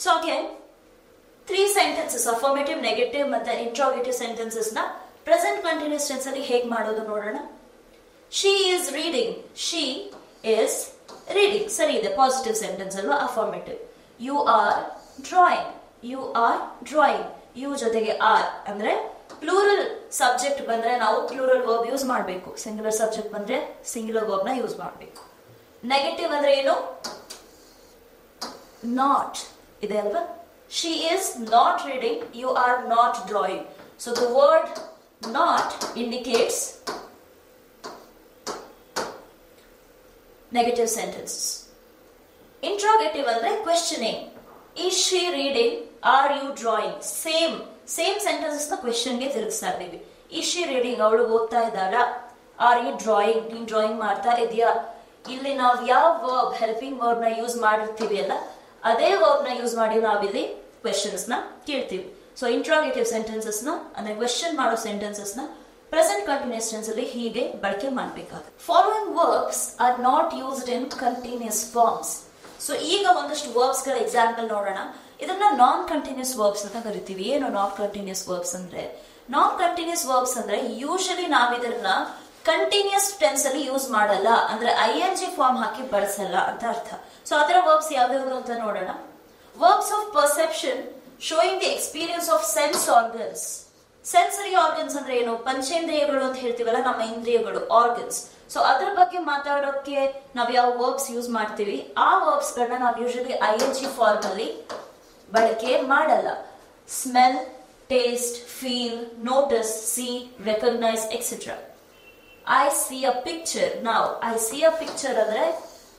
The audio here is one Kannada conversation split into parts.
So again 3 sentences affirmative, negative ಮತ್ತೆ interrogative sentences ನ ಪ್ರೆಸೆಂಟ್ ಕಂಟಿನ್ಯೂಸ್ ಟೆನ್ಸ್ ಅಲ್ಲಿ ಹೇಗೆ ಮಾಡೋದು ನೋಡೋಣ. She is reading, she is reading ಸರಿ ಇದೆ, ಪಾಸಿಟಿವ್ ಸೆಂಟೆನ್ಸ್ ಅಲ್ವಾ, affirmative. You are drawing, you are drawing, you ಜೊತೆಗೆ ಆರ್ ಅಂದ್ರೆ ಪ್ಲೂರಲ್ ಸಬ್ಜೆಕ್ಟ್ ಬಂದ್ರೆ ನಾವು ಪ್ಲೂರಲ್ ವರ್ಬ್ ಯೂಸ್ ಮಾಡಬೇಕು, ಸಿಂಗುಲರ್ ಸಬ್ಜೆಕ್ಟ್ ಬಂದ್ರೆ ಸಿಂಗುಲರ್ ವರ್ಬ್ ನ ಯೂಸ್ ಮಾಡಬೇಕು. ನೆಗೆಟಿವ್ ಅಂದ್ರೆ ಏನು, ನಾಟ್ ಇದೆ ಅಲ್ವಾ. She is not reading, you are not drawing. So the word not indicates negative sentences. Interrogative andre questioning. Is she reading? Are you drawing? Same sentences na question ge tirugsta idೀವಿ. Is she reading? ಅವಳು ಓದ್ತಾ ಇದ್ದಾಳಾ? Are you drawing? ನೀನು ಡ್ರಾಯಿಂಗ್ ಮಾಡ್ತಾ ಇದೆಯಾ? ಇಲ್ಲಿ ನಾವು ಯಾವ ವರ್ಬ್ ಹೆಲ್ಪಿಂಗ್ ವರ್ಬ್ ನ ಯೂಸ್ ಮಾಡಿರ್ತೀವಿ ಅಲ್ಲ, ಅದೇ ವರ್ಬ್ ನ ಯೂಸ್ ಮಾಡಿ ನಾವಿಲ್ಲಿ ಕ್ವೆಶ್ಚನ್ಸ್ ನ ಕೇಳ್ತೀವಿ. ಸೊ ಇಂಟ್ರಾಗೇಟಿವ್ ಸೆಂಟೆನ್ಸಸ್ ನ ಅಂದ್ರೆ ಕ್ವೆಶ್ಚನ್ ಮಾಡೋ ಸೆಂಟೆನ್ಸಸ್ ನ ಪ್ರೆಸೆಂಟ್ ಕಂಟಿನ್ಯೂಸ್ ಟೆನ್ಸ್ ಅಲ್ಲಿ ಹೀಗೆ ಬಳಕೆ ಮಾಡಬೇಕಾಗುತ್ತೆ. Following verbs are not used in continuous forms. So ಈಗ ಒಂದಷ್ಟು ವರ್ಬ್ಸ್ ಗಳ ಎಕ್ಸಾಂಪಲ್ ನೋಡೋಣ. ಇದನ್ನ ನಾನ್ ಕಂಟಿನ್ಯೂಸ್ ವರ್ಬ್ಸ್ ಅಂತ ಕರಿತೀವಿ. ಏನು ನಾನ್ ಕಂಟಿನ್ಯೂಸ್ ವರ್ಬ್ಸ್ ಅಂದ್ರೆ, ನಾನ್ ಕಂಟಿನ್ಯೂಸ್ ವರ್ಬ್ಸ್ ಅಂದ್ರೆ ಯೂಶಲಿ ನಾವ್ ಇದನ್ನ ಕಂಟಿನ್ಯೂಸ್ ಟೆನ್ಸ್ ಅಲ್ಲಿ ಯೂಸ್ ಮಾಡಲ್ಲ, ಅಂದ್ರೆ ING ಫಾರ್ಮ್ ಹಾಕಿ ಬಳಸಲ್ಲ ಅಂತ ಅರ್ಥ. ಸೊ ಅದರ ವರ್ಬ್ಸ್ ಯಾವ್ಯಾವ್ದು ಅಂತ ನೋಡೋಣ. Verbs of perception showing the experience of sense organs. Sensory organs ಅಂದ್ರೆ ಏನು, ಪಂಚೇಂದ್ರಿಯಗಳು ಅಂತ ಹೇಳ್ತೀವಲ್ಲ, ನಮ್ಮ ಇಂದ್ರಿಯಗಳು ಆರ್ಗನ್ಸ್. ಸೊ ಅದ್ರ ಬಗ್ಗೆ ಮಾತಾಡೋಕೆ ನಾವ್ ಯಾವ ವರ್ಬ್ಸ್ ಯೂಸ್ ಮಾಡ್ತೀವಿ, ಆ ವರ್ಬ್ಸ್ ಗಳನ್ನ ನಾವು ಯೂಶಲಿ ING ಫಾರ್ಮ್ ಅಲ್ಲಿ ಬಳಕೆ ಮಾಡಲ್ಲ. Smell, taste, feel, notice, C, recognise etcetera. I see a picture. ನಾವು ಐ ಸಿ ಅ ಪಿಕ್ಚರ್ ಅಂದ್ರೆ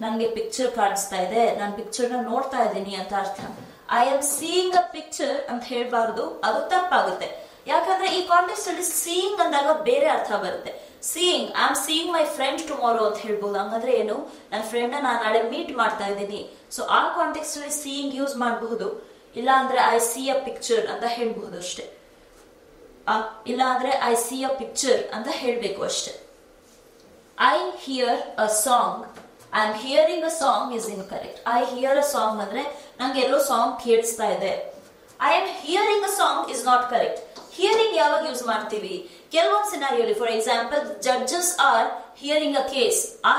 ನನಗೆ ಪಿಕ್ಚರ್ ಕಾಣಿಸ್ತಾ ಇದೆ, ನಾನು ಪಿಕ್ಚರ್ ನ ನೋಡ್ತಾ ಇದ್ದೀನಿ ಅಂತ ಅರ್ಥ. I am seeing a picture ಅಂತ ಹೇಳ್ಬಾರ್ದು, ಅದು ತಪ್ಪಾಗುತ್ತೆ. ಯಾಕಂದ್ರೆ ಈ ಕಾಂಟೆಕ್ಸ್ಟ್ ಅಲ್ಲಿ ಸೀಯಿಂಗ್ ಅಂದಾಗ ಬೇರೆ ಅರ್ಥ ಬರುತ್ತೆ. Seeing, I am seeing my friend tomorrow ಅಂತ ಹೇಳ್ಬೋದು. ಹಂಗಂದ್ರೆ ಏನು, ನನ್ನ ಫ್ರೆಂಡ್ ನಾನು ನಾಳೆ ಮೀಟ್ ಮಾಡ್ತಾ ಇದ್ದೀನಿ. ಸೊ ಆ ಕಾಂಟೆಕ್ಸ್ಟ್ ಅಲ್ಲಿ ಸೀಯಿಂಗ್ ಯೂಸ್ ಮಾಡಬಹುದು. ಇಲ್ಲ ಅಂದ್ರೆ ಐ ಸಿ ಅ ಪಿಕ್ಚರ್ ಅಂತ ಹೇಳ್ಬಹುದು ಅಷ್ಟೇ. ಇಲ್ಲ ಅಂದ್ರೆ ಐ ಸಿ ಅ ಪಿಕ್ಚರ್ ಅಂತ ಹೇಳ್ಬೇಕು ಅಷ್ಟೇ. I hear a song, I am hearing a song is incorrect. I hear a song ಅಂದ್ರೆ ನಂಗೆ ಎಲ್ಲೋ ಸಾಂಗ್ ಕೇಳಿಸ್ತಾ ಇದೆ. I am hearing a song is not correct. Hearing ಯಾವಾಗ ಯೂಸ್ ಮಾಡ್ತೀವಿ, ಕೆಲವೊಂದು ಸಿನಾರಿಯೋಲಿ, for example judges are hearing a case, ಆ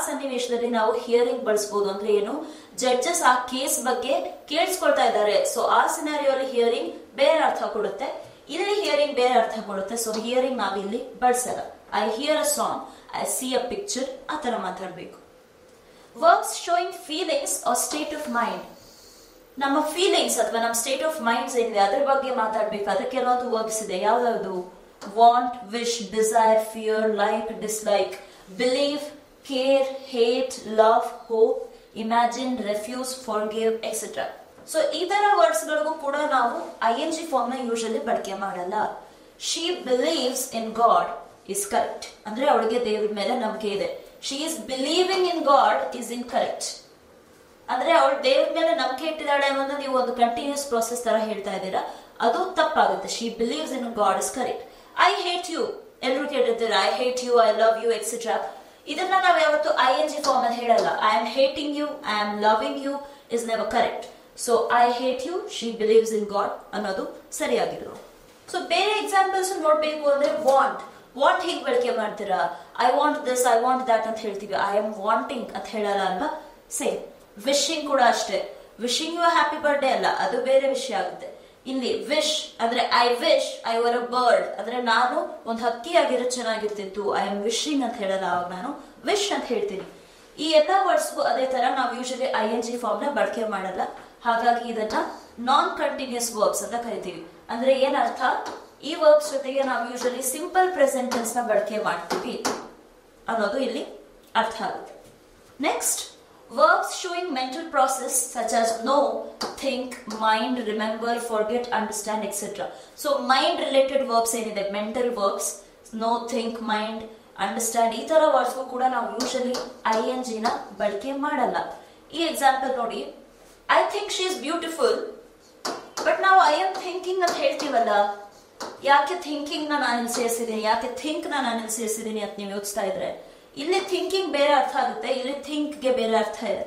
ಸನ್ನಿವೇಶದಲ್ಲಿ ನಾವು ಹಿಯರಿಂಗ್ ಬಳಸಬಹುದು. ಅಂದ್ರೆ ಏನು, ಜಡ್ಜಸ್ ಆ ಕೇಸ್ ಬಗ್ಗೆ ಕೇಳಿಸ್ಕೊಳ್ತಾ ಇದ್ದಾರೆ. ಸೊ ಆ ಸಿನಾರಿಯೋಲಿ ಹಿಯರಿಂಗ್ ಬೇರೆ ಅರ್ಥ ಕೊಡುತ್ತೆ, ಇಲ್ಲಿ ಹಿಯರಿಂಗ್ ಬೇರೆ ಅರ್ಥ ಕೊಡುತ್ತೆ. ಸೊ ಹಿಯರಿಂಗ್ ನಾವು ಇಲ್ಲಿ ಬಳಸಲ್ಲ. I hear a song, I see a picture, ಆ ತರ ಮಾತಾಡ್ಬೇಕು. Verbs showing feelings or state of mind. ನಮ್ಮ ಫೀಲಿಂಗ್ಸ್ ಅಥವಾ ನಮ್ಮ ಸ್ಟೇಟ್ ಆಫ್ ಮೈಂಡ್ಸ್ ಏನಿದೆ ಅದ್ರ ಬಗ್ಗೆ ಮಾತಾಡ್ಬೇಕಾದ್ರೆ ಕೆಲವೊಂದು ವರ್ಬ್ಸ್ ಇದೆ. ಯಾವ್ದಾವ್ದು, want, wish, desire, fear, like, dislike, believe, care, hate, love, hope, imagine, refuse, forgive etcetera. So ಈ ತರ ವರ್ಡ್ಸ್ ಗಳಿಗೂ ಕೂಡ ನಾವು ING ಫಾರ್ಮ್ ನ ಯೂಶಲಿ ಬಳಕೆ ಮಾಡಲ್ಲ. She believes in god is correct, ಅಂದ್ರೆ ಅವಳಿಗೆ ದೇವ್ರ ಮೇಲೆ ನಂಬಿಕೆ ಇದೆ. She is believing in God is incorrect. ಅಂದ್ರೆ ಅವಳು ದೇವ್ರ ಮೇಲೆ ನಂಬಿಕೆ ಇಟ್ಟಿದ್ದಾಳೆ ಅನ್ನೋದು ನೀವು ಒಂದು ಕಂಟಿನ್ಯೂಸ್ ಪ್ರೋಸೆಸ್ ತರ ಹೇಳ್ತಾ ಇದ್ದೀರಾ, ಅದು ತಪ್ಪಾಗುತ್ತೆ. She believes in God is correct. I hate you, ಎಲ್ಲರೂ ಕೇಳಿರ್ತೀರಾ, I hate you, I love you etcetera. ಇದನ್ನ ನಾವು ಯಾವತ್ತು ING ಫಾರ್ಮ್ ಅಲ್ಲಿ ಹೇಳಲ್ಲ. I am hating you, I am loving you is never correct. So I hate you, she believes in God ಅನ್ನೋದು ಸರಿಯಾಗಿರೋದು. ಸೊ ಬೇರೆ ಎಕ್ಸಾಂಪಲ್ಸ್ ನೋಡ್ಬೇಕು ಅಂದ್ರೆ ವಾಂಟ್ ಹೇಗೆ ಬಳಕೆ ಮಾಡ್ತೀರಾ, I want this, I want that ಅಂತ ಹೇಳ್ತೀವಿ. ಐ ಆಮ್ ವಾಂಟಿಂಗ್ ಅಂತ ಹೇಳಲ್ಲ ಅಲ್ವಾ. ಸೇಮ್ ವಿಶಿಂಗ್ ಕೂಡ ಅಷ್ಟೇ, ವಿಶಿಂಗ್ ಯು ಹ್ಯಾಪಿ ಬರ್ಡೇ ಅಲ್ಲ, ಅದು ಬೇರೆ ವಿಷಯ ಆಗುತ್ತೆ. ಇಲ್ಲಿ ವಿಶ್ ಅಂದ್ರೆ I wish I var a bird, ಅಂದ್ರೆ ನಾನು ಒಂದು ಹಕ್ಕಿ ಆಗಿರೋ ಚೆನ್ನಾಗಿರ್ತಿತ್ತು. ಐ ಆಮ್ ವಿಶಿಂಗ್ ಅಂತ ಹೇಳಲ್ಲ, ಅವಾಗ ನಾನು ವಿಶ್ ಅಂತ ಹೇಳ್ತೀನಿ. ಈ ಎಲ್ಲಾ ವರ್ಡ್ಸ್ಗೂ ಅದೇ ತರ ನಾವು ಯೂಶಲಿ ING ಫಾರ್ಮ್ ನ ಬಳಕೆ ಮಾಡಲ್ಲ. ಹಾಗಾಗಿ ಇದನ್ನ ನಾನ್ ಕಂಟಿನ್ಯೂಸ್ ವರ್ಬ್ಸ್ ಅಂತ ಕರಿತೀವಿ. ಅಂದ್ರೆ ಏನರ್ಥ, ಈ ವರ್ಬ್ಸ್ ಜೊತೆಗೆ ನಾವು ಯೂಶಲಿ ಸಿಂಪಲ್ ಪ್ರೆಸೆಂಟ್ ಟೆನ್ಸ್ ನ ಬಳಕೆ ಮಾಡ್ತೀವಿ ಅನ್ನೋದು ಇಲ್ಲಿ ಅರ್ಥ ಆಗುತ್ತೆ. Next, verbs showing mental process such as know, think, mind, remember, forget, understand, etc. So mind related verbs ಏನಿದೆ, mental verbs, know, think, mind, understand, ಈ ತರ ವರ್ಡ್ಸ್ ಕೂಡ ನಾವು ಯೂಶಲಿ ING ನ ಬಳಕೆ ಮಾಡಲ್ಲ. ಈ ಎಕ್ಸಾಂಪಲ್ ನೋಡಿ, I think she is beautiful, but ನಾವು ಐ ಆಮ್ ಥಿಂಕಿಂಗ್ ಅಂತ ಹೇಳ್ತೀವಲ್ಲ, ಯಾಕೆ ಥಿಂಕಿಂಗ್ ನಾನು ಸೇರಿಸಿದೀನಿ, ಯಾಕೆ ಥಿಂಕ್ ನಾನು ಸೇರಿಸಿದೀನಿ ಅಂತ ನೀವು ಯೋಚಿಸ್ತಾ ಇದ್ರೆ, ಇಲ್ಲಿ ಥಿಂಕಿಂಗ್ ಬೇರೆ ಅರ್ಥ ಆಗುತ್ತೆ, ಇಲ್ಲಿ ಥಿಂಕ್ ಗೆ ಬೇರೆ ಅರ್ಥ ಇದೆ.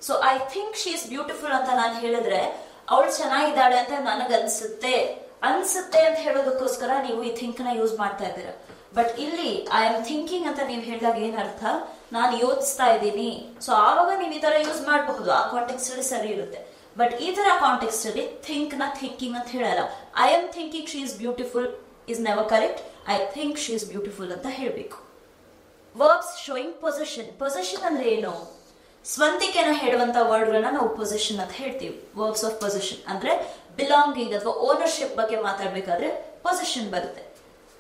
So I think she is beautiful ಅಂತ ನಾನು ಹೇಳಿದ್ರೆ ಅವಳು ಚೆನ್ನಾಗಿದ್ದಾಳೆ ಅಂತ ನನಗನ್ಸುತ್ತೆ. ಅನ್ಸುತ್ತೆ ಅಂತ ಹೇಳೋದಕ್ಕೋಸ್ಕರ ನೀವು ಈ ಥಿಂಕ್ ನ ಯೂಸ್ ಮಾಡ್ತಾ ಇದ್ದೀರಾ. ಬಟ್ ಇಲ್ಲಿ ಐ ಆಮ್ ಥಿಂಕಿಂಗ್ ಅಂತ ನೀವು ಹೇಳಿದಾಗ ಏನರ್ಥ, ನಾನು ಯೋಚಿಸ್ತಾ ಇದ್ದೀನಿ. ಸೊ ಆವಾಗ ನೀವು ಈ ತರ ಯೂಸ್ ಮಾಡಬಹುದು, ಆ ಕಾಂಟೆಕ್ಸ್ಟ್ ಅಲ್ಲಿ ಸರಿ ಇರುತ್ತೆ. ಬಟ್ ಈ ತರ ಕಾಂಟೆಕ್ಸ್ಟ್ ಅಲ್ಲಿ ಥಿಂಕ್ ನ ಥಿಂಕಿಂಗ್ ಅಂತ ಹೇಳಲ್ಲ. I am thinking she is beautiful is never correct. I think she is beautiful ಅಂತ ಹೇಳಬೇಕು. Verbs showing position. ಪೊಸಿಷನ್ ಅಂದ್ರೆ ಏನು? ಸ್ವಂತಿಕೆನ ಹೇಳುವಂತ ವರ್ಡ್ಗಳನ್ನ ನಾವು ಪೊಸಿಷನ್ ಅಂತ ಹೇಳ್ತೀವಿ. ವರ್ಬ್ಸ್ ಆಫ್ ಪೊಸಿಷನ್ ಅಂದ್ರೆ ಬಿಲಾಂಗಿಂಗ್ ಅಥವಾ ಓನರ್ಶಿಪ್ ಬಗ್ಗೆ ಮಾತಾಡ್ಬೇಕಾದ್ರೆ ಪೊಸಿಷನ್ ಬರುತ್ತೆ.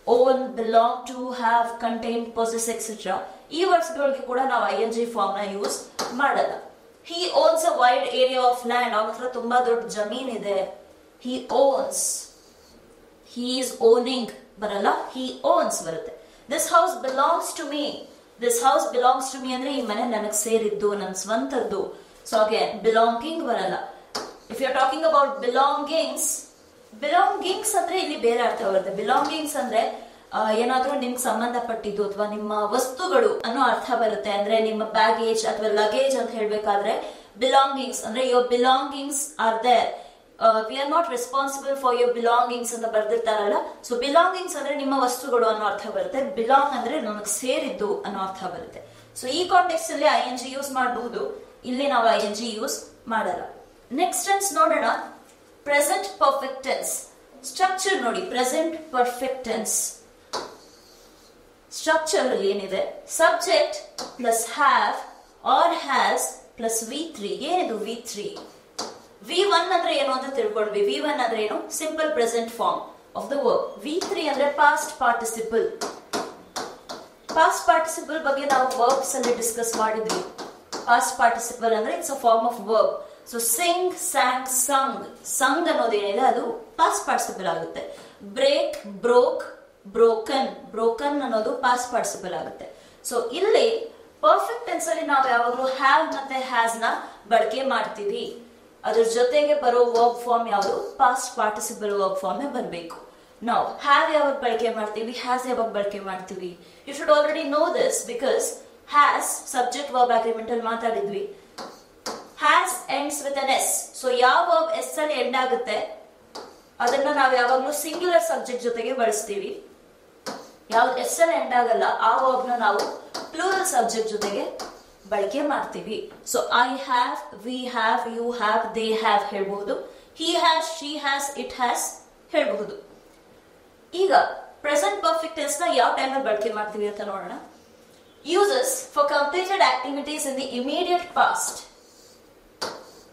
Own, belong to, have, contain, possess etcetera. ಈ ವರ್ಡ್ಸ್ ಗಳಿಗೆ ಕೂಡ ನಾವು ING ಫಾರ್ಮ್ ನ ಯೂಸ್ ಮಾಡಲ್ಲ. He owns a wide area of land. ಅವನ ಹತ್ರ ತುಂಬಾ ದೊಡ್ಡ ಜಮೀನ್ ಇದೆ. He owns. He is owning ಬರಲ್ಲ, ಹಿ ಓನ್ಸ್ ಬರುತ್ತೆ. This house belongs to me. This house belongs to me ಅಂದ್ರೆ ಈ ಮನೆ ನನಗೆ ಸೇರಿದ್ದು, ನನ್ನ ಸ್ವಂತದ್ದು. ಸೊ ಅಗೇನ್ ಬಿಲಾಂಗಿಂಗ್ ಬರಲ್ಲ. If you are talking about belongings, belongings ಅಂದ್ರೆ ಇಲ್ಲಿ ಬೇರೆ ಅರ್ಥ ಬರುತ್ತೆ. ಬಿಲಾಂಗಿಂಗ್ಸ್ ಅಂದ್ರೆ ಏನಾದ್ರೂ ನಿಮ್ಗೆ ಸಂಬಂಧಪಟ್ಟಿದ್ದು ಅಥವಾ ನಿಮ್ಮ ವಸ್ತುಗಳು ಅನ್ನೋ ಅರ್ಥ ಬರುತ್ತೆ. ಅಂದ್ರೆ ನಿಮ್ಮ ಬ್ಯಾಗೇಜ್ ಅಥವಾ ಲಗೇಜ್ ಅಂತ ಹೇಳ್ಬೇಕಾದ್ರೆ ಬಿಲಾಂಗಿಂಗ್ಸ್ ಅಂದ್ರೆ your belongings are there. We are not responsible for your belongings ಅಂತ ಬರ್ದಿರ್ತಾರಲ್ಲ. ಸೊ ಬಿಲಾಂಗಿಂಗ್ಸ್ ಅಂದ್ರೆ ನಿಮ್ಮ ವಸ್ತುಗಳು ಅನ್ನೋ ಅರ್ಥ ಬರುತ್ತೆ. ಬಿಲಾಂಗ್ ಅಂದ್ರೆ ನನಗೆ ಸೇರಿದ್ದು ಅನ್ನೋ ಅರ್ಥ ಬರುತ್ತೆ. ಸೊ ಈ ಕಾಂಟೆಕ್ಸ್ಟ್ ಅಲ್ಲಿ ING ಯೂಸ್ ಮಾಡಬಹುದು. ಇಲ್ಲಿ ನಾವು ING ಯೂಸ್ ಮಾಡಲ್ಲ. ನೆಕ್ಸ್ಟ್ ಟೆನ್ಸ್ ನೋಡೋಣ. Present perfect tense. ಸ್ಟ್ರಕ್ಚರ್ ನೋಡಿ. ಪ್ರೆಸೆಂಟ್ ಪರ್ಫೆಕ್ಟ್ ಟೆನ್ಸ್ ಸ್ಟ್ರಕ್ಚರ್ ಅಲ್ಲಿ ಏನಿದೆ? Subject plus have R has plus V3. ಏನಿದು V3? V1 ಅಂದ್ರೆ ಏನು ಅಂತ ತಿಳ್ಕೊಂಡ್ವಿ. V1 ಅಂದ್ರೆ ಏನು? Simple present form of the verb. V3 ಅಂದ್ರೆ ಪಾಸ್ಟ್ ಪಾರ್ಟಿಸಿಪಲ್. ಪಾಸ್ಟ್ ಪಾರ್ಟಿಸಿಪಲ್ ಬಗ್ಗೆ ನಾವು ವರ್ಬ್ಸ್ ಅಲ್ಲಿ ಡಿಸ್ಕಸ್ ಮಾಡಿದ್ವಿ. ಪಾಸ್ಟ್ ಪಾರ್ಟಿಸಿಪಲ್ ಅಂದ್ರೆ it's a form of verb. So sing, sang, sung. Sung ಅನ್ನೋದೇನಿದೆ ಅದು ಪಾಸ್ಟ್ ಪಾರ್ಟಿಸಿಪಲ್ ಆಗುತ್ತೆ. Break, broke, broken. ಬ್ರೋಕನ್ ಅನ್ನೋದು ಪಾಸ್ಟ್ ಪಾರ್ಟಿಸಿಪಲ್ ಆಗುತ್ತೆ. ಸೊ ಇಲ್ಲಿ ಪರ್ಫೆಕ್ಟ್ ಟೆನ್ಸ್ ಅಲ್ಲಿ ನಾವು ಯಾವಾಗಲೂ ಹ್ಯಾವ್ ಮತ್ತೆ ಹ್ಯಾಸ್ ನ ಬಳಕೆ ಮಾಡ್ತೀವಿ. ಅದ್ರ ಜೊತೆಗೆ ಬರೋ ವರ್ಬ್ ಫಾರ್ಮ್ ಯಾವುದು? ಪಾಸ್ಟ್ ಪಾರ್ಟಿಸಿಪಲ್ ವರ್ಬ್ ಫಾರ್ಮ್ ಬರಬೇಕು. ನಾವು ಹ್ಯಾವ್ ಯಾವಾಗ ಬಳಕೆ ಮಾಡ್ತೀವಿ, ಹ್ಯಾಸ್ ಯಾವಾಗ ಬಳಕೆ ಮಾಡ್ತೀವಿ? You should already know this because has subject verb agreement ಅಲ್ಲಿ ಮಾತಾಡಿದ್ವಿ. Has ends with an S. So ಯಾವ ವರ್ಬ್ ಎಸ್ ಅಲ್ಲಿ ಎಂಡ್ ಆಗುತ್ತೆ ಅದನ್ನ ನಾವು ಯಾವಾಗಲೂ ಸಿಂಗ್ಯುಲರ್ ಸಬ್ಜೆಕ್ಟ್ ಜೊತೆಗೆ ಬಳಸ್ತೀವಿ. ಯಾವ್ದು ಎಸ್ ಅಲ್ಲಿ ಎಂಡ್ ಆಗಲ್ಲ ಆ ವರ್ಬ್ ನ ನಾವು ಪ್ಲೂರಲ್ ಸಬ್ಜೆಕ್ಟ್ ಜೊತೆಗೆ ಬಳಕೆ ಮಾಡ್ತೀವಿ. So I have, we have, you have, they have ಹೇಳ್ಬಹುದು. He has, she has, it has ಹೇಳ್ಬಹುದು. ಈಗ ಪ್ರೆಸೆಂಟ್ ಪರ್ಫೆಕ್ಟ್ ಟೆನ್ಸ್ ನ ಯಾವ ಟೈಮ್ ಅಲ್ಲಿ ಬಳಕೆ ಮಾಡ್ತೀವಿ ಅಂತ ನೋಡೋಣ. Uses for completed activities in the immediate past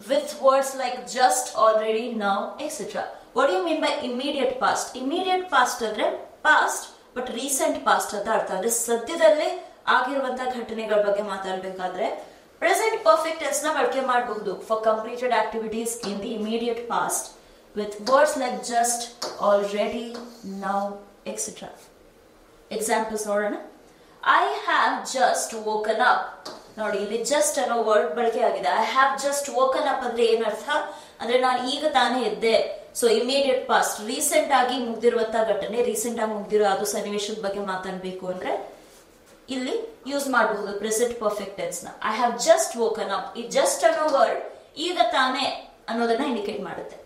with words like just, already, now, etc. What do you mean by immediate past? Immediate past ಅಂದ್ರೆ past but recent past ಅಂತ ಅರ್ಥ. ಅಂದ್ರೆ ಸದ್ಯದಲ್ಲೇ ಆಗಿರುವಂತ ಘಟನೆಗಳ ಬಗ್ಗೆ ಮಾತಾಡಬೇಕಾದ್ರೆ ಪ್ರೆಸೆಂಟ್ ಪರ್ಫೆಕ್ಟ್ ಟೆನ್ಸ್ ನ ಬಳಕೆ ಮಾಡಬಹುದು for completed activities in the immediate past with words like just, already, now, etcetera. Examples ನೋಡೋಣ. I have just woken up. ನೋಡಿ ಇಲ್ಲಿ ಜಸ್ಟ್ ಅನ್ನೋ ವರ್ಡ್ ಬಳಕೆ ಆಗಿದೆ. I have just woken up ಅಂದ್ರೆ ಏನರ್ಥ ಅಂದ್ರೆ ನಾನು ಈಗ ತಾನೇ ಎದ್ದೆ. ಸೊ ಇಮಿಡಿಯೇಟ್ ಪಾಸ್ಟ್, ರೀಸೆಂಟ್ ಆಗಿ ಮುಗ್ದಿರುವಂತಹ ಘಟನೆ, ರೀಸೆಂಟ್ ಆಗಿ ಮುಗ್ದಿರೋ ಅದು ಸನ್ನಿವೇಶದ ಬಗ್ಗೆ ಮಾತಾಡ್ಬೇಕು ಅಂದ್ರೆ ಇಲ್ಲಿ ಯೂಸ್ ಮಾಡಬಹುದು ಪ್ರೆಸೆಂಟ್ ಪರ್ಫೆಕ್ಟ್ ಟೆನ್ಸ್ ನ. I have just woken up. ಈ ಜಸ್ಟ್ ಅನ್ನೋ ವರ್ಡ್ ಈಗ ತಾನೇ ಅನ್ನೋದನ್ನ ಇಂಡಿಕೇಟ್ ಮಾಡುತ್ತೆ.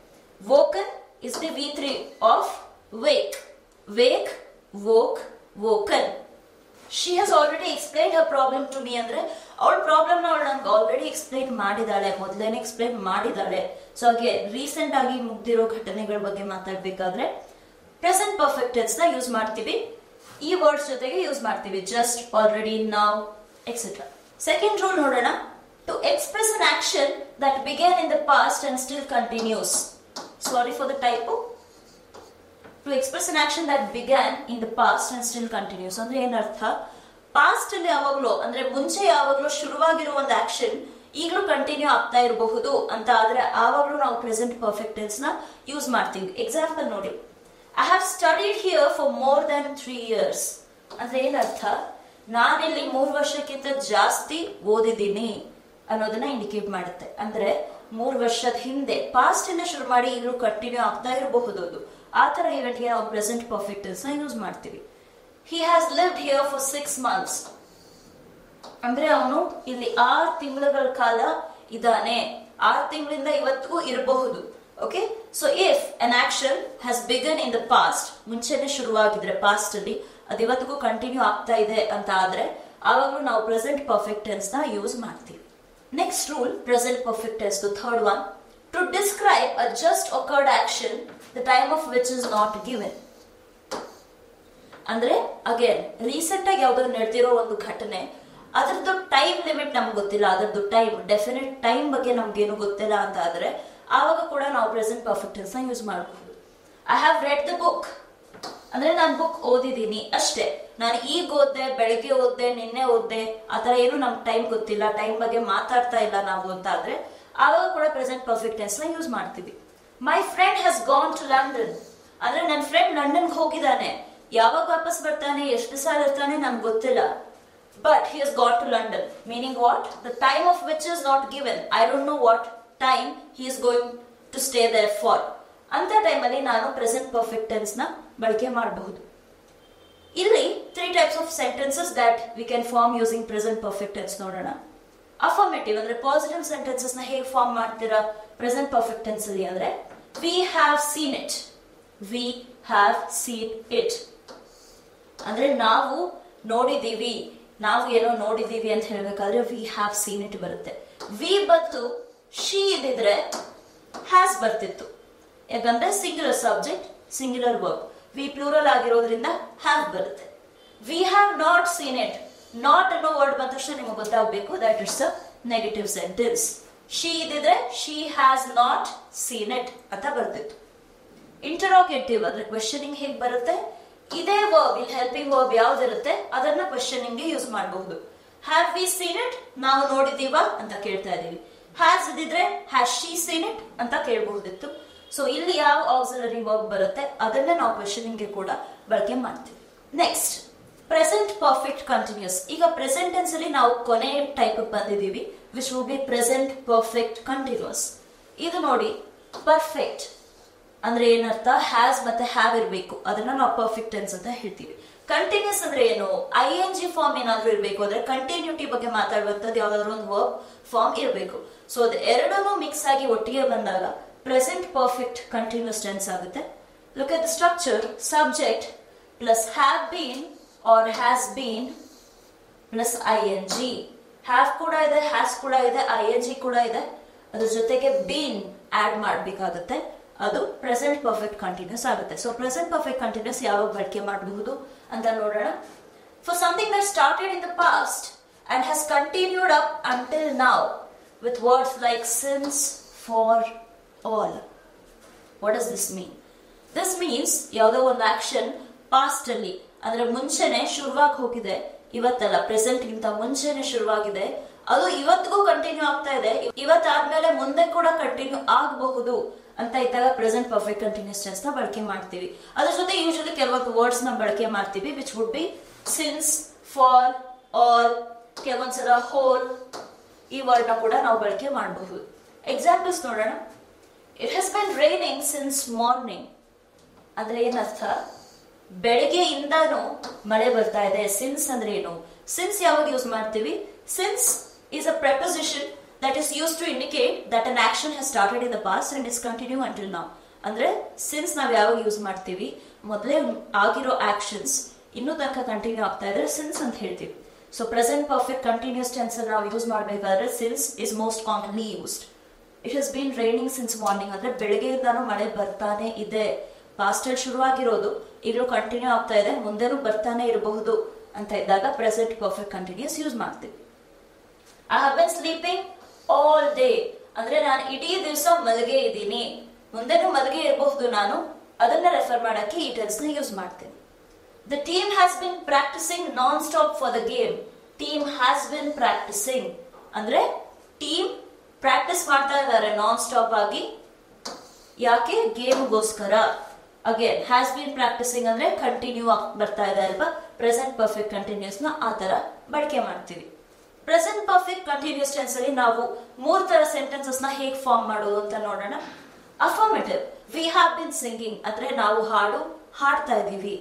Woken is the V3 of wake. Wake, woke, woken. She has already explained her problem to me ಅಂದ್ರೆ ಅವಳ ಪ್ರಾಬ್ಲಮ್ ನ ಅವಳು ನಂಗೆ ಆಲ್ರೆಡಿ ಎಕ್ಸ್ಪ್ಲೈನ್ ಮಾಡಿದಾಳೆ, ಮೊದಲೇನೆ ಎಕ್ಸ್ಪ್ಲೈನ್ ಮಾಡಿದಾಳೆ. ಸೊ ಹಾಗೆ ರೀಸೆಂಟ್ ಆಗಿ ಮುಗ್ದಿರೋ ಘಟನೆಗಳ ಬಗ್ಗೆ ಮಾತಾಡ್ಬೇಕಾದ್ರೆ ಪ್ರೆಸೆಂಟ್ ಪರ್ಫೆಕ್ಟ್ ಟೆನ್ಸ್ ನ ಯೂಸ್ ಮಾಡ್ತೀವಿ. ಈ ವರ್ಡ್ಸ್ ಜೊತೆಗೆ ಯೂಸ್ ಮಾಡ್ತೀವಿ. Just, already, now, etcetera. Second rule ನೋಡೋಣ. To express an action that began in the past and still continues. Sorry for the typo. To express an action that began in the past and still continues ಅಂದ್ರೆ ಏನರ್ಥ? ಪಾಸ್ಟ್ ಅಲ್ಲಿ ಯಾವಾಗ್ಲೂ ಅಂದ್ರೆ ಮುಂಚೆ ಯಾವಾಗ್ಲೂ ಶುರುವಾಗಿರುವ ಒಂದು ಆಕ್ಷನ್ ಈಗಲೂ ಕಂಟಿನ್ಯೂ ಆಗ್ತಾ ಇರಬಹುದು ಅಂತ ಆದ್ರೆ ಆವಾಗ್ಲೂ ನಾವು ಪ್ರೆಸೆಂಟ್ ಪರ್ಫೆಕ್ಟ್ ಟೆನ್ಸ್ ನ ಯೂಸ್ ಮಾಡ್ತೀವಿ. ಎಕ್ಸಾಂಪಲ್ ನೋಡಿ. I have studied here for more than 3 years ಅಂದ್ರೆ ಏನರ್ಥ? ನಾನಿಲ್ಲಿ 3 ವರ್ಷಕ್ಕಿಂತ ಜಾಸ್ತಿ ಓದಿದ್ದೀನಿ ಅನ್ನೋದನ್ನ ಇಂಡಿಕೇಟ್ ಮಾಡುತ್ತೆ. ಅಂದ್ರೆ 3 ವರ್ಷದ ಹಿಂದೆ ಪಾಸ್ಟ್ ಇಂದ ಶುರು ಮಾಡಿ ಈಗಲೂ ಕಂಟಿನ್ಯೂ ಆಗ್ತಾ ಇರಬಹುದು. ಅದು ಆ ತರ ಇವೆಂಟ್ಗೆ ನಾವು ಪ್ರೆಸೆಂಟ್ ಪರ್ಫೆಕ್ಟ್ ಟೆನ್ಸ್ ನ ಯೂಸ್ ಮಾಡ್ತೀವಿ. He has lived here for 6 months ಅಂದ್ರೆ ಅವನು ಇಲ್ಲಿ 6 ತಿಂಗಳ ಕಾಲ ಇದ್ದಾನೆ. 6 ತಿಂಗಳಿಂದ ಇವತ್ತಿಗೂ ಇರಬಹುದು. Okay, so if an action has begun in the past, ಮುಂಚೆನೆ ಶುರುವಾಗಿದ್ರೆ ಪಾಸ್ಟ್ ಅಲ್ಲಿ ಅದು ಇವತ್ತಿಗೂ ಕಂಟಿನ್ಯೂ ಆಗ್ತಾ ಇದೆ ಅಂತ ಆದ್ರೆ ಆವಾಗಲೂ ನಾವು ಪ್ರೆಸೆಂಟ್ ಪರ್ಫೆಕ್ಟ್ ಟೆನ್ಸ್ ನ ಯೂಸ್ ಮಾಡ್ತೀವಿ. Next rule, present perfect tense third one, to describe a just occurred action the time of which is not given. ಅಂದ್ರೆ ಅಗೇನ್ ರೀಸೆಂಟ್ ಆಗಿ ಯಾವ್ದಾದ್ರು ನಡೆದಿರೋ ಒಂದು ಘಟನೆ, ಅದ್ರದ್ದು ಟೈಮ್ ಲಿಮಿಟ್ ನಮ್ಗೆ ಗೊತ್ತಿಲ್ಲ, ಅದ್ರದ್ದು ಟೈಮ್ ಡೆಫಿನೆಟ್ ಟೈಮ್ ಬಗ್ಗೆ ನಮ್ಗೇನು ಗೊತ್ತಿಲ್ಲ ಅಂತ ಆದ್ರೆ ಆವಾಗ ಕೂಡ ನಾವು ಪ್ರೆಸೆಂಟ್ ಪರ್ಫೆಕ್ಟ್ ಟೆನ್ಸ್ ನ ಯೂಸ್ ಮಾಡಬಹುದು. I have read the book ಅಂದ್ರೆ ನಾನು ಬುಕ್ ಓದಿದ್ದೀನಿ ಅಷ್ಟೇ, ನಾನು ಈಗ ಓದ್ದೆ, ಬೆಳಿಗ್ಗೆ ಓದ್ದೆ, ನಿನ್ನೆ ಓದ್ದೆ, ಆತರ ಏನು ನಮ್ಗೆ ಟೈಮ್ ಗೊತ್ತಿಲ್ಲ, ಟೈಮ್ ಬಗ್ಗೆ ಮಾತಾಡ್ತಾ ಇಲ್ಲ ನಾವು ಅಂತ ಆದ್ರೆ ಆವಾಗ ಕೂಡ ಪ್ರೆಸೆಂಟ್ ಪರ್ಫೆಕ್ಟ್ ಟೆನ್ಸ್ ನ ಯೂಸ್ ಮಾಡ್ತೀವಿ. My friend has gone to London ಅಂದ್ರೆ ನನ್ನ ಫ್ರೆಂಡ್ ಲಂಡನ್ಗೆ ಹೋಗಿದ್ದಾನೆ, ಯಾವಾಗ ವಾಪಸ್ ಬರ್ತಾನೆ, ಎಷ್ಟು ದಿವಸ ಇರ್ತಾನೆ ನನ್ಗೆ ಗೊತ್ತಿಲ್ಲ, but he has got to London, meaning what? The time of which is not given. I don't know what time he is going to stay there for. ಅಂತ ಟೈಮಲ್ಲಿ ನಾನು ಪ್ರೆಸೆಂಟ್ ಪರ್ಫೆಕ್ಟ್ ಟೆನ್ಸ್ ನ ಬಳಕೆ ಮಾಡಬಹುದು. ಇಲ್ಲಿ 3 types of sentences that we can form using present perfect tense ನೋಡೋಣ. ಅಫರ್ಮೇಟಿವ್ ಅಂದ್ರೆ ಪಾಸಿಟಿವ್ ಸೆಂಟೆನ್ಸಸ್ ನ ಹೇಗೆ ಫಾರ್ಮ್ ಮಾಡ್ತೀರಾ ಪ್ರೆಸೆಂಟ್ ಪರ್ಫೆಕ್ಟ್ ಟೆನ್ಸ್ ಅಲ್ಲಿ ಅಂದ್ರೆ we have seen it, we have seen it ಅಂದ್ರೆ ನಾವು ನೋಡಿದೀವಿ, ನಾವು ಏನೋ ನೋಡಿದೀವಿ ಅಂತ ಹೇಳ್ಬೇಕಾದ್ರೆ ವಿ ಹ್ಯಾವ್ ಸೀನ್ ಇಟ್ ಬರುತ್ತೆ. ವಿ ಬಂತು, ಶಿ ಇದ್ದಿದ್ರೆ ಹ್ಯಾಸ್ ಬರ್ತಿತ್ತು, ಯಾಕಂದ್ರೆ singular subject singular verb, we plural ಆಗಿರೋದ್ರಿಂದ ಹ್ಯಾವ್ ಬರುತ್ತೆ. We have not seen it, not ಅನ್ನೋ ವರ್ಡ್ ಬಂದ ತಕ್ಷಣ ನಿಮಗೆ ಗೊತ್ತಾಗಬೇಕು that it's a negative sentence. She ಇದ್ದಿದ್ರೆ she has not seen it ಅಂತ ಬರ್ತಿತ್ತು. ಇಂಟರೋಗೇಟಿವ್ ಅಂದ್ರೆ ಕ್ವೆಶ್ಚನಿಂಗ್ ಹೇಗೆ ಬರುತ್ತೆ, ಇದೇ ವರ್ಬ್ ಇಲ್ಲಿ ಹೆಲ್ಪಿಂಗ್ ವರ್ಬ್ ಯಾವ್ದಿರುತ್ತೆ ಅದನ್ನ ಕ್ವೆಶ್ಚನಿಂಗ್ ಯೂಸ್ ಮಾಡಬಹುದು. ಹ್ಯಾವ್ ವಿ ಸೀನ್ ಇಟ್ ನಾವು ನೋಡಿದೀವಾ ಅಂತ ಕೇಳ್ತಾ ಇದೀವಿ. ಹ್ಯಾಸ್ ಇದ್ದಿದ್ರೆ ಹ್ಯಾಸ್ ಶಿ ಸೀನ್ ಇಟ್ ಅಂತ ಕೇಳಬಹುದಿತ್ತು. ಸೊ ಇಲ್ಲಿ ಯಾವ ಆಕ್ಸಿಲರಿ ವರ್ಬ್ ಬರುತ್ತೆ ಅದನ್ನ ನಾವು ಕ್ವೆಶ್ಚನಿಂಗ್ ಕೂಡ ಬಳಕೆ ಮಾಡ್ತೀವಿ. Next present perfect continuous. ಈಗ ಪ್ರೆಸೆಂಟ್ ಟೆನ್ಸ್ ಅಲ್ಲಿ ನಾವು ಕೊನೆ ಟೈಪ್ ಬಂದಿದೀವಿ which will be present perfect continuous. ಇದು ನೋಡಿ ಪರ್ಫೆಕ್ಟ್ ಅಂದ್ರೆ ಏನರ್ಥ, ಹ್ಯಾಸ್ ಮತ್ತೆ ಹ್ಯಾವ್ ಇರಬೇಕು, ಅದನ್ನ ನಾವು ಪರ್ಫೆಕ್ಟ್ ಟೆನ್ಸ್ ಅಂತ ಹೇಳ್ತೀವಿ. ಕಂಟಿನ್ಯೂಸ್ ಅಂದ್ರೆ ಏನು, ING ಫಾರ್ಮ್ ಏನಾದ್ರೂ ಇರಬೇಕು, ಅಂದ್ರೆ ಕಂಟಿನ್ಯೂಟಿ ಬಗ್ಗೆ ಮಾತಾಡುವಂತದ್ದು ಯಾವ್ದಾದ್ರು ಒಂದು ವರ್ಬ್ ಫಾರ್ಮ್ ಇರಬೇಕು. ಸೊ ಅದು ಎರಡನ್ನೂ ಮಿಕ್ಸ್ ಆಗಿ ಒಟ್ಟಿಗೆ ಬಂದಾಗ ಪ್ರೆಸೆಂಟ್ ಪರ್ಫೆಕ್ಟ್ ಕಂಟಿನ್ಯೂಸ್ ಟೆನ್ಸ್ ಆಗುತ್ತೆ. Look at the structure, subject plus have been R has been plus ING. Have ಕೂಡ ಇದೆ, ಹ್ಯಾಸ್ ಕೂಡ ಇದೆ, ING ಕೂಡ ಇದೆ, ಅದ್ರ ಜೊತೆಗೆ ಬೀನ್ ಆಡ್ ಮಾಡ್ಬೇಕಾಗುತ್ತೆ, ಅದು ಪ್ರೆಸೆಂಟ್ ಪರ್ಫೆಕ್ಟ್ ಕಂಟಿನ್ಯೂಸ್ ಆಗುತ್ತೆ. ಸೊ ಪ್ರೆಸೆಂಟ್ ಪರ್ಫೆಕ್ಟ್ ಕಂಟಿನ್ಯೂಸ್ ಯಾವಾಗ ಬಳಕೆ ಮಾಡಬಹುದು ಅಂತ ನೋಡೋಣ. For something that started in the past and has continued up until now with words like since, for, all. What does this mean? This means ಯಾವುದೋ ಒಂದು ಆಕ್ಷನ್ ಪಾಸ್ಟ್ ಅಲ್ಲಿ ಅಂದ್ರೆ ಮುಂಚೆನೆ ಶುರುವಾಗಿ ಹೋಗಿದೆ, ಇವತ್ತಲ್ಲ ಪ್ರೆಸೆಂಟ್ ಗಿಂತ ಮುಂಚೆನೆ ಶುರುವಾಗಿದೆ, ಅದು ಇವತ್ತಿಗೂ ಕಂಟಿನ್ಯೂ ಆಗ್ತಾ ಇದೆ, ಇವತ್ತಾದ್ಮೇಲೆ ಮುಂದೆ ಕೂಡ ಕಂಟಿನ್ಯೂ ಆಗಬಹುದು ಅಂತ ಇದ್ದಾಗ ಪ್ರೆಸೆಂಟ್ ಪರ್ಫೆಕ್ಟ್ ಕಂಟಿನ್ಯೂಸ್ ಟೆನ್ಸ್ ನ ಬಳಕೆ ಮಾಡ್ತೀವಿ. ಅದ್ರ ಜೊತೆ ಯೂಶಲಿ ಕೆಲವೊಂದು ವರ್ಡ್ಸ್ ನ ಬಳಕೆ ಮಾಡ್ತೀವಿ which would be since, for, all, ಕೆಲವೊಂದ್ಸಲ ಹೋಲ್, ಈ ವರ್ಡ್ ನ ಕೂಡ ನಾವು ಬಳಕೆ ಮಾಡಬಹುದು. ಎಕ್ಸಾಂಪಲ್ಸ್ ನೋಡೋಣ. It has been raining since morning ಅಂದ್ರೆ ಏನರ್ಥ, ಬೆಳಗ್ಗೆಯಿಂದಾನು ಮಳೆ ಬರ್ತಾ ಇದೆ. ಸಿನ್ಸ್ ಅಂದ್ರೆ ಏನು, ಸಿನ್ಸ್ ಯಾವಾಗ ಯೂಸ್ ಮಾಡ್ತೀವಿ, since is a preposition that is used to indicate that an action has started in the past and is continuing until now. ಅಂದ್ರೆ ಸಿನ್ಸ್ ನಾವ್ ಯಾವಾಗ ಯೂಸ್ ಮಾಡ್ತೀವಿ, ಮೊದಲೇ ಆಗಿರೋ ಆಕ್ಷನ್ಸ್ ಇನ್ನೂ ತನಕ ಕಂಟಿನ್ಯೂ ಆಗ್ತಾ ಇದ್ರೆ ಸಿನ್ಸ್ ಅಂತ ಹೇಳ್ತೀವಿ. So present perfect continuous tense ನಾವು ಯೂಸ್ ಮಾಡಬೇಕಾದ್ರೆ since is most commonly used. It has been raining since morning ಅಂದ್ರೆ ಬೆಳಗ್ಗೆಯಿಂದಾನು ಮಳೆ ಬರ್ತಾನೆ ಇದೆ, ಪಾಸ್ಟ್ ಅಲ್ಲಿ ಶುರುವಾಗಿರೋದು ಈಗಲೂ ಕಂಟಿನ್ಯೂ ಆಗ್ತಾ ಇದೆ, ಮುಂದೆನೂ ಬರ್ತಾನೆ ಇರಬಹುದು ಅಂತ ಇದ್ದಾಗ ಪ್ರೆಸೆಂಟ್ ಪರ್ಫೆಕ್ಟ್ ಕಂಟಿನ್ಯೂಸ್ ಯೂಸ್ ಮಾಡ್ತೀವಿ. I have been sleeping all day ಅಂದ್ರೆ ನಾನು ಇಡೀ ದಿವಸ ಮಲಗೆ ಇದ್ದೀನಿ, ಮುಂದೆನೂ ಮಲಗೆ ಇರಬಹುದು ನಾನು, ಅದನ್ನ ರೆಫರ್ ಮಾಡಕ್ಕೆ ಈ ಟೆನ್ಸ್ ನ ಯೂಸ್ ಮಾಡ್ತೀನಿ. The team has been practicing non-stop for the game. Team has been practicing ಅಂದ್ರೆ ಟೀಮ್ ಪ್ರಾಕ್ಟೀಸ್ ಮಾಡ್ತಾ ಇದ್ದಾರೆ ನಾನ್ ಸ್ಟಾಪ್ ಆಗಿ, ಯಾಕೆ, ಗೇಮ್ಗೋಸ್ಕರ. ಅಗೇನ್ ಹ್ಯಾಸ್ ಬೀನ್ ಪ್ರಾಕ್ಟಿಸಿಂಗ್ ಅಂದ್ರೆ ಕಂಟಿನ್ಯೂ ಬರ್ತಾ ಇದೆ ಅಲ್ವಾ, ಪ್ರೆಸೆಂಟ್ ಪರ್ಫೆಕ್ಟ್ ಕಂಟಿನ್ಯೂಸ್ ನ ಆ ತರ ಬಳಕೆ ಮಾಡ್ತೀವಿ. ಪ್ರೆಸೆಂಟ್ ಪರ್ಫೆಕ್ಟ್ ಕಂಟಿನ್ಯೂಸ್ ಟೆನ್ಸ್ ಅಲ್ಲಿ ನಾವು 3 ತರ ಸೆಂಟೆನ್ಸಸ್ ನ ಹೇಗೆ ಫಾರ್ಮ್ ಮಾಡೋದು ಅಂತ ನೋಡೋಣ. Affirmative, we have been singing ಅಂದ್ರೆ ನಾವು ಹಾಡ್ತಾ ಇದೀವಿ.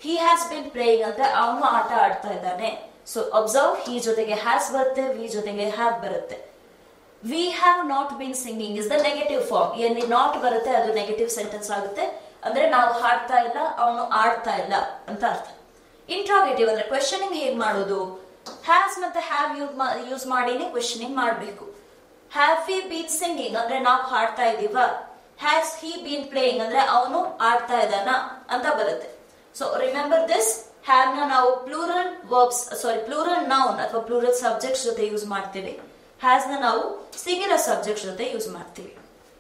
ಹಿ ಹ್ಯಾಸ್ ಬಿನ್ ಪ್ಲೇಯಿಂಗ್ ಅಂದ್ರೆ ಅವನು ಆಟ ಆಡ್ತಾ ಇದ್ದಾನೆ. ಸೊ ಅಬ್ಸರ್ವ್, ಹಿ ಜೊತೆಗೆ ಹ್ಯಾಸ್ ಬರುತ್ತೆ, ವಿ ಜೊತೆಗೆ ಹ್ಯಾವ್ ಬರುತ್ತೆ. We have not been singing is the negative form. ಎಲ್ಲಿ ನಾಟ್ ಬರುತ್ತೆ ಅದು ನೆಗೆಟಿವ್ ಸೆಂಟೆನ್ಸ್ ಆಗುತ್ತೆ. ಅಂದ್ರೆ ನಾವು ಹಾಡ್ತಾ ಇಲ್ಲ, ಅವನು ಆಡ್ತಾ ಇಲ್ಲ ಅಂತ ಅರ್ಥ. ಇಂಟ್ರಾಗೇಟಿವ್ ಅಂದ್ರೆ ಕ್ವೆಶನಿಂಗ್ ಹೇಗ್ ಮಾಡೋದು? ಹ್ಯಾಸ್ ಮತ್ತೆ ಹ್ಯಾವ್ ಯೂಸ್ ಮಾಡಿನೇ ಕ್ವೆಶನಿಂಗ್ ಮಾಡಬೇಕು. ಹ್ಯಾವ್ ವಿ ಬೀನ್ ಸಿಂಗಿಂಗ್ ಅಂದ್ರೆ ನಾವು ಹಾಡ್ತಾ ಇದೀವ. ಹ್ಯಾಸ್ ಹಿ ಬೀನ್ ಪ್ಲೇಯಿಂಗ್ ಅಂದ್ರೆ ಅವನು ಆಡ್ತಾ ಇದ್ದಾನ ಅಂತ ಬರುತ್ತೆ. So remember this. ಹ್ಯಾವ್ ನ ನಾವು ಪ್ಲೂರಲ್ ನೌನ್ ಅಥವಾ ಪ್ಲೂರಲ್ ಸಬ್ಜೆಕ್ಟ್ಸ್ ಜೊತೆ ಯೂಸ್ ಮಾಡ್ತೀವಿ. ಹ್ಯಾಸ್ ನ ನಾವು ಸಿಂಗ್ಯುಲರ್ ಸಬ್ಜೆಕ್ಟ್ ಜೊತೆ ಯೂಸ್ ಮಾಡ್ತೀವಿ.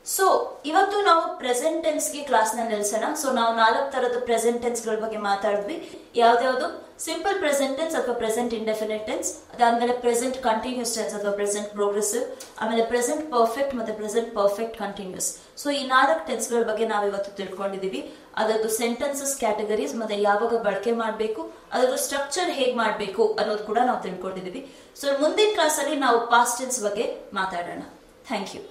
ಸೊ ಇವತ್ತು ನಾವು ಪ್ರೆಸೆಂಟ್ ಟೆನ್ಸ್ ಗೆ ಕ್ಲಾಸ್ ನ ನಿಲ್ಸೋಣ. ಸೊ ನಾವು 4 ತರದ ಪ್ರೆಸೆಂಟ್ ಟೆನ್ಸ್ ಗಳ ಬಗ್ಗೆ ಮಾತಾಡಿದ್ವಿ. ಯಾವ್ದಾವ್ದು? ಸಿಂಪಲ್ ಪ್ರೆಸೆಂಟ್ ಟೆನ್ಸ್ ಅಥವಾ ಪ್ರೆಸೆಂಟ್ ಇಂಡೆಫಿನಿಟ್ ಟೆನ್ಸ್, ಅದಾದ್ಮೇಲೆ ಪ್ರೆಸೆಂಟ್ ಕಂಟಿನ್ಯೂಸ್ ಟೆನ್ಸ್ ಅಥವಾ ಪ್ರೆಸೆಂಟ್ ಪ್ರೋಗ್ರೆಸಿವ್, ಆಮೇಲೆ ಪ್ರೆಸೆಂಟ್ ಪರ್ಫೆಕ್ಟ್ ಮತ್ತೆ ಪ್ರೆಸೆಂಟ್ ಪರ್ಫೆಕ್ಟ್ ಕಂಟಿನ್ಯೂಸ್. ಸೊ ಈ 4 ಟೆನ್ಸ್ ಗಳ ಬಗ್ಗೆ ನಾವು ಇವತ್ತು ತಿಳ್ಕೊಂಡಿದೀವಿ. ಅದರದ್ದು ಸೆಂಟೆನ್ಸಸ್ ಕ್ಯಾಟಗರೀಸ್ ಮತ್ತೆ ಯಾವಾಗ ಬಳಕೆ ಮಾಡಬೇಕು, ಅದರ ಸ್ಟ್ರಕ್ಚರ್ ಹೇಗ್ ಮಾಡಬೇಕು ಅನ್ನೋದು ಕೂಡ ನಾವು ತಿಳ್ಕೊಂಡಿದೀವಿ. ಸೊ ಮುಂದಿನ ಕ್ಲಾಸ್ ಅಲ್ಲಿ ನಾವು ಪಾಸ್ಟ್ ಟೆನ್ಸ್ ಬಗ್ಗೆ ಮಾತಾಡೋಣ. Thank you.